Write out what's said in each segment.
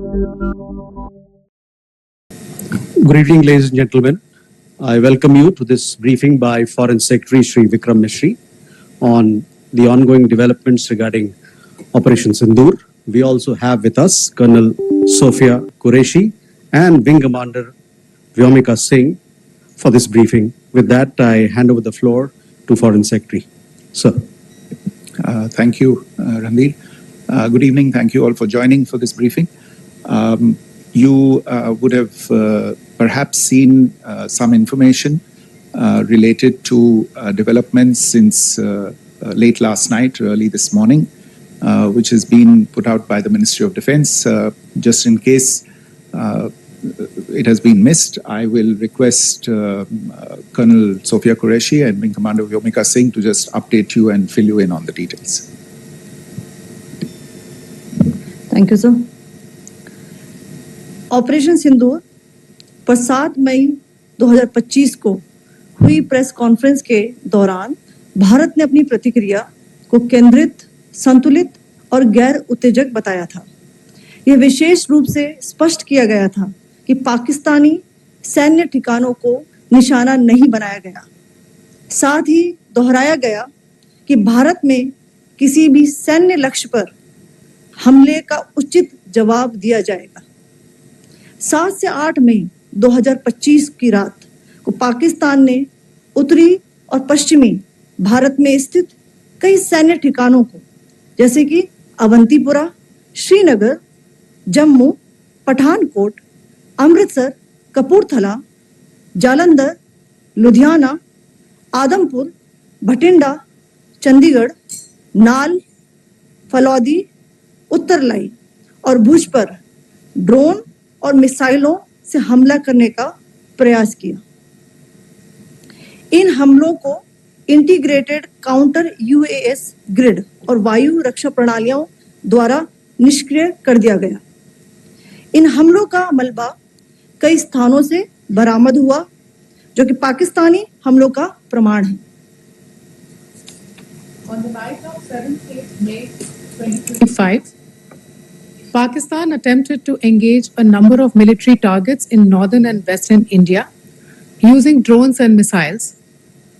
Good evening, ladies and gentlemen. I welcome you to this briefing by Foreign Secretary Sri Vikram Misri on the ongoing developments regarding Operation Sindoor. We also have with us Colonel Sophia Qureshi and Wing Commander Vyomika Singh for this briefing. With that, I hand over the floor to Foreign Secretary. Sir. Thank you, Ranveer. Good evening. Thank you all for joining for this briefing. You would have perhaps seen some information related to developments since late last night, early this morning, which has been put out by the Ministry of Defence. Just in case it has been missed, I will request Colonel Sophia Qureshi and Wing Commander Vyomika Singh to just update you and fill you in on the details. Thank you, sir. Operation Sindoor पर 7 मई 2025 को हुई press conference के दौरान भारत ने अपनी प्रतिक्रिया को केंद्रित, संतुलित और गैर उत्तेजक बताया था। यह विशेष रूप से स्पष्ट किया गया था कि पाकिस्तानी सैन्य ठिकानों को निशाना नहीं बनाया गया। साथ ही दोहराया गया कि भारत में किसी भी सैन्य लक्ष्य पर हमले का उचित जवाब दिया जाएगा। 7 से 8 मई 2025 की रात को पाकिस्तान ने उत्तरी और पश्चिमी भारत में स्थित कई सैन्य ठिकानों को, जैसे कि अवंतीपुरा, श्रीनगर, जम्मू, पठानकोट, अमृतसर, कपूरथला, जालंधर, लुधियाना, आदमपुर, भटिंडा, चंडीगढ़, नाल, फलौदी, उत्तरलाई और भुज पर ड्रोन और मिसाइलों से हमला करने का प्रयास किया। इन हमलों को इंटीग्रेटेड काउंटर यूएस ग्रिड और वायु रक्षा प्रणालियों द्वारा निष्क्रिय कर दिया गया। इन हमलों का मलबा कई स्थानों से बरामद हुआ, जो कि पाकिस्तानी हमलों का प्रमाण है। On the night of 7th May 2025, Pakistan attempted to engage a number of military targets in northern and western India using drones and missiles.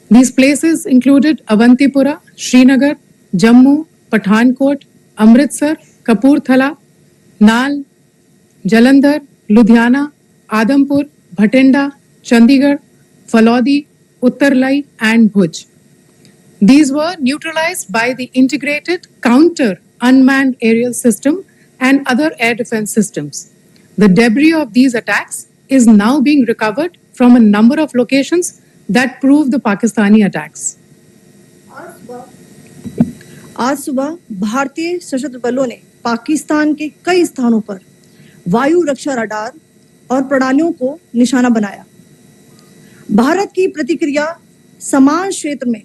These places included Avantipura, Srinagar, Jammu, Pathankot, Amritsar, Kapurthala, Nal, Jalandhar, Ludhiana, Adampur, Bhatinda, Chandigarh, Falodi, Uttarlai and Bhuj. These were neutralized by the integrated counter unmanned aerial system and other air defense systems. The debris of these attacks is now being recovered from a number of locations that prove the Pakistani attacks. आज सुबह भारतीय सशस्त्र बलों ने पाकिस्तान के कई स्थानों पर वायु रक्षा रडार और प्रणालियों को निशाना बनाया। भारत की प्रतिक्रिया समान क्षेत्र में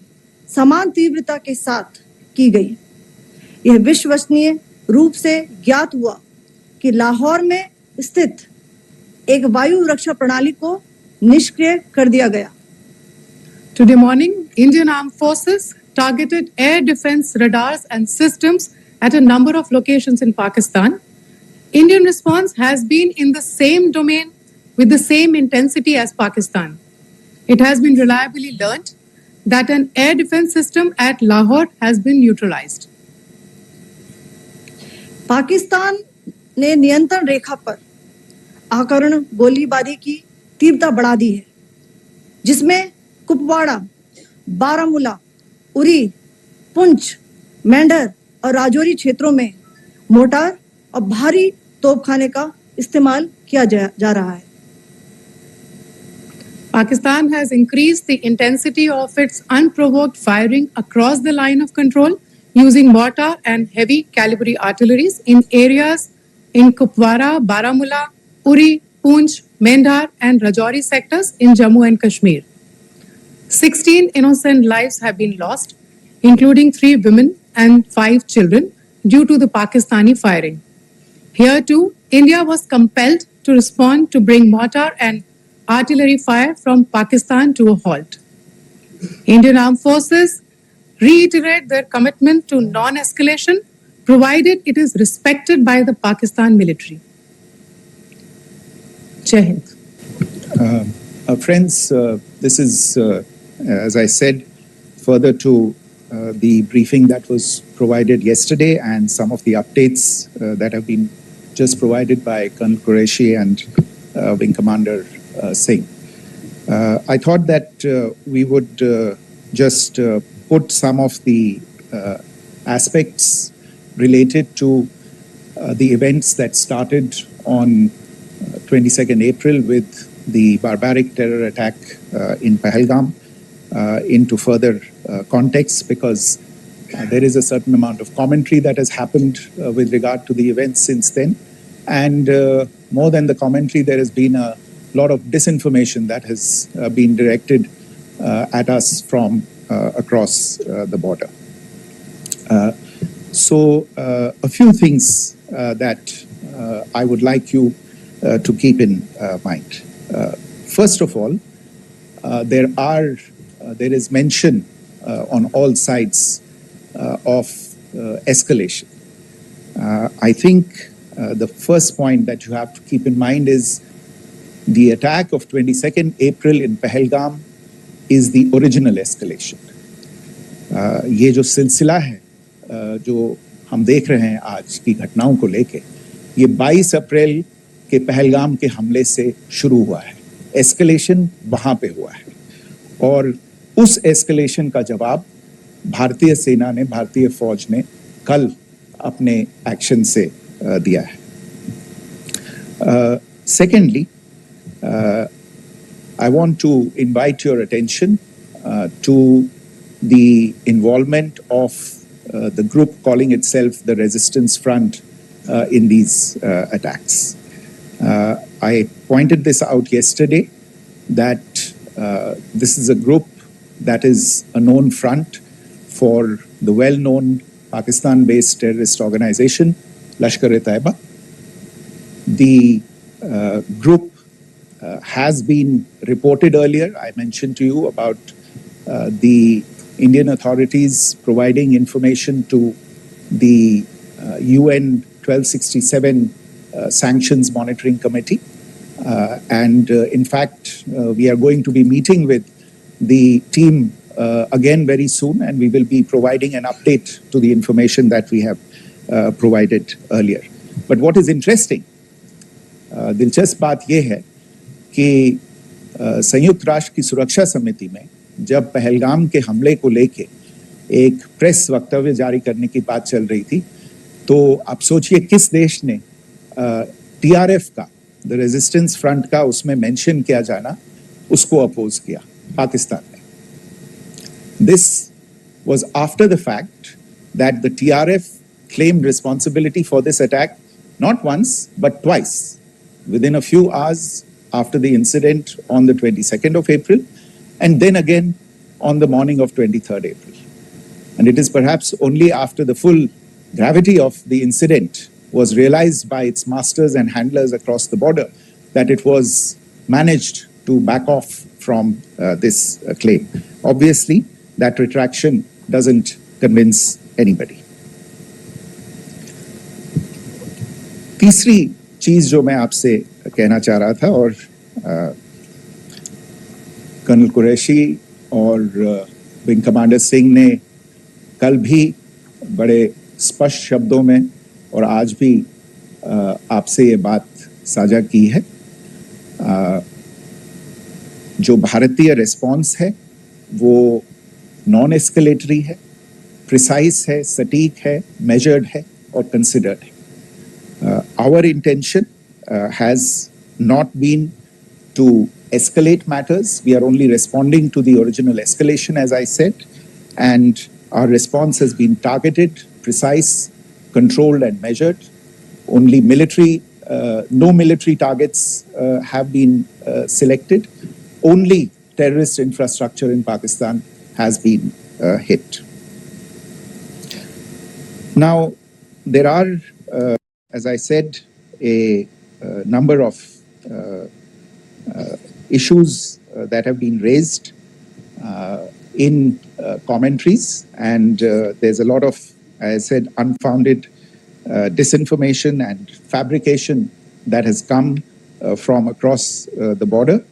समान तीव्रता के साथ की गई। यह विश्वसनीय रूप से ज्ञात हुआ कि लाहौर में स्थित एक वायु रक्षा प्रणाली को निष्क्रिय कर दिया गया। Today morning, Indian Armed Forces targeted air defense radars and systems at a number of locations in Pakistan. Indian response has been in the same domain with the same intensity as Pakistan. It has been reliably learnt that an air defense system at Lahore has been neutralized. Pakistan ने नियंत्रण रेखा पर आकरण गोलीबारी की तीव्रता बढ़ा दी है, जिसमें कुपवाड़ा, बारामूला, उरी, पुंछ, मेंढर और राजौरी क्षेत्रों में मोर्टार और भारी तोपखाने का इस्तेमाल किया जा रहा है। Pakistan has increased the intensity of its unprovoked firing across the line of control using mortar and heavy calibre artilleries in areas in Kupwara, Baramulla, Uri, Poonch, Mendhar and Rajouri sectors in Jammu and Kashmir. 16 innocent lives have been lost, including 3 women and 5 children, due to the Pakistani firing. Here too, India was compelled to respond to bring mortar and artillery fire from Pakistan to a halt. Indian Armed Forces reiterate their commitment to non-escalation, provided it is respected by the Pakistan military. Jai Hind. Friends, this is, as I said, further to the briefing that was provided yesterday and some of the updates that have been just provided by Colonel Qureshi and Wing Commander Singh. I thought that we would just put some of the aspects related to the events that started on 22nd April with the barbaric terror attack in Pahalgam into further context, because there is a certain amount of commentary that has happened with regard to the events since then. And more than the commentary, there has been a lot of disinformation that has been directed at us from across the border. So a few things that I would like you to keep in mind. First of all, there is mention on all sides of escalation. I think the first point that you have to keep in mind is the attack of 22nd April in Pahalgam is the original escalation. ये जो सिलसिला है जो हम देख रहे हैं आज की घटनाओं को लेके, ये 22 अप्रैल के पहलगाम के हमले से शुरू हुआ है. एस्केलेशन वहां पे हुआ है और उस एस्केलेशन का जवाब भारतीय सेना ने, भारतीय फौज ने कल अपने एक्शन से दिया है. Secondly, I want to invite your attention to the involvement of the group calling itself the Resistance Front in these attacks. I pointed this out yesterday that this is a group that is a known front for the well-known Pakistan-based terrorist organization, Lashkar-e-Taiba. The group has been reported earlier. I mentioned to you about the Indian authorities providing information to the UN 1267 Sanctions Monitoring Committee. And in fact, we are going to be meeting with the team again very soon, and we will be providing an update to the information that we have provided earlier. But what is interesting, दिलचस्प बात यह है कि संयुक्त राष्ट्र की सुरक्षा समिति में जब पहलगाम के हमले को लेके एक प्रेस वक्तव्य जारी करने की बात चल रही थी, तो आप सोचिए किस देश ने टीआरएफ का, द रेजिस्टेंस फ्रंट का उसमें मेंशन किया जाना, उसको अपोज किया, पाकिस्तान ने. This was after the fact that the TRF claimed responsibility for this attack not once but twice within a few hours after the incident on the 22nd of April, and then again on the morning of 23rd April. And it is perhaps only after the full gravity of the incident was realized by its masters and handlers across the border that it was managed to back off from this claim. Obviously, that retraction doesn't convince anybody. तीसरी चीज जो मैं आपसे कहना चाह रहा था, और कर्नल कुरैशी और विंग कमांडर सिंह ने कल भी बड़े स्पष्ट शब्दों में और आज भी आपसे ये बात साझा की है. जो भारतीय रिस्पॉन्स है वो नॉन एस्केलेटरी है, प्रिसाइज है, सटीक है, मेजर्ड है और कंसिडर्ड है. Our intention has not been to escalate matters. We are only responding to the original escalation, as I said, and our response has been targeted, precise, controlled and measured. Only no military targets have been selected. Only terrorist infrastructure in Pakistan has been hit. Now, there are as I said, a number of issues that have been raised in commentaries, and there's a lot of, as I said, unfounded disinformation and fabrication that has come from across the border.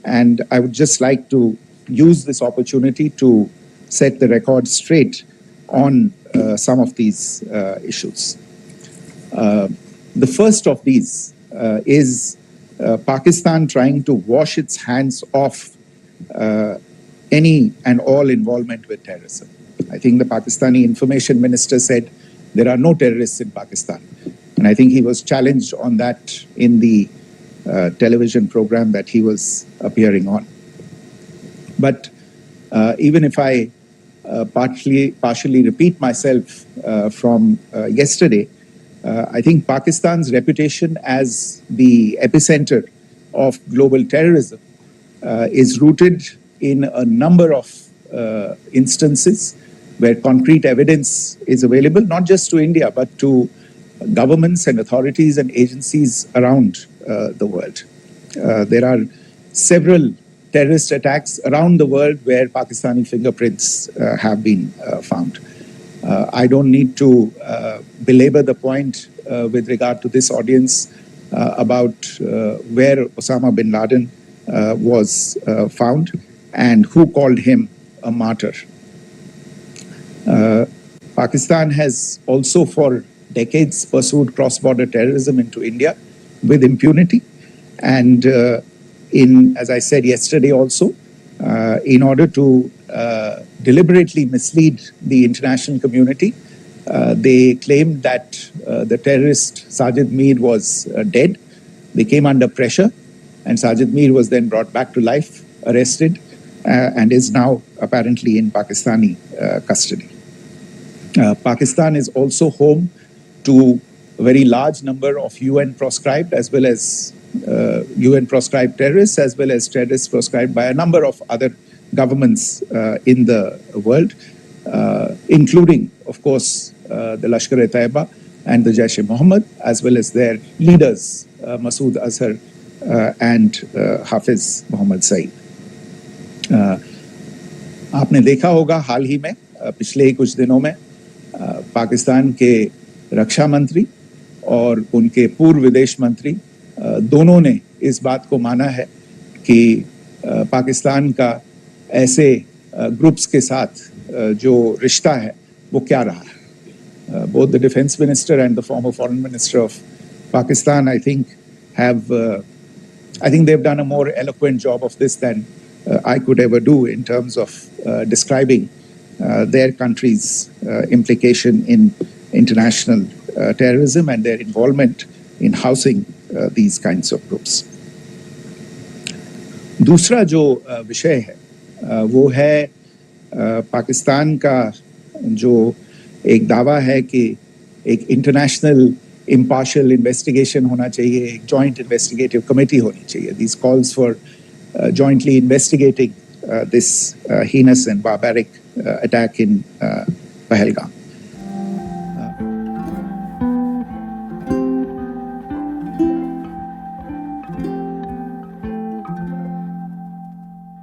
And I would just like to use this opportunity to set the record straight on some of these issues. The first of these is Pakistan trying to wash its hands off any and all involvement with terrorism. I think the Pakistani information minister said there are no terrorists in Pakistan. And I think he was challenged on that in the television program that he was appearing on. But even if I partially repeat myself from yesterday, I think Pakistan's reputation as the epicenter of global terrorism is rooted in a number of instances where concrete evidence is available, not just to India, but to governments and authorities and agencies around the world. There are several terrorist attacks around the world where Pakistani fingerprints have been found. I don't need to belabor the point with regard to this audience about where Osama bin Laden was found and who called him a martyr. Pakistan has also for decades pursued cross-border terrorism into India with impunity. And as I said yesterday also, in order to deliberately mislead the international community, they claimed that the terrorist Sajid Mir was dead. They came under pressure, and Sajid Mir was then brought back to life, arrested, and is now apparently in Pakistani custody. Pakistan is also home to a very large number of UN proscribed as well as UN proscribed terrorists, as well as terrorists proscribed by a number of other governments in the world, including, of course, the Lashkar-e-Taiba and the Jaish-e-Mohammed, as well as their leaders, Masood Azhar and Hafiz Mohammed Saeed. आपने देखा होगा हाल ही में पिछले कुछ दिनों में पाकिस्तान के रक्षा मंत्री और उनके पूर्व विदेश मंत्री दोनों ने इस बात को माना है कि पाकिस्तान का ऐसे ग्रुप्स के साथ जो रिश्ता है वो क्या रहा है. Both the defense minister and the former foreign minister of Pakistan, I think they've done a more eloquent job of this than I could ever do in terms of describing their country's implication in international terrorism and their involvement in housing these kinds of groups. दूसरा जो विषय है वो है पाकिस्तान का जो एक दावा है कि एक इंटरनेशनल impartial investigation होना चाहिए, एक joint investigative committee होनी चाहिए. These calls for jointly investigating this heinous and barbaric attack in Pahalgam.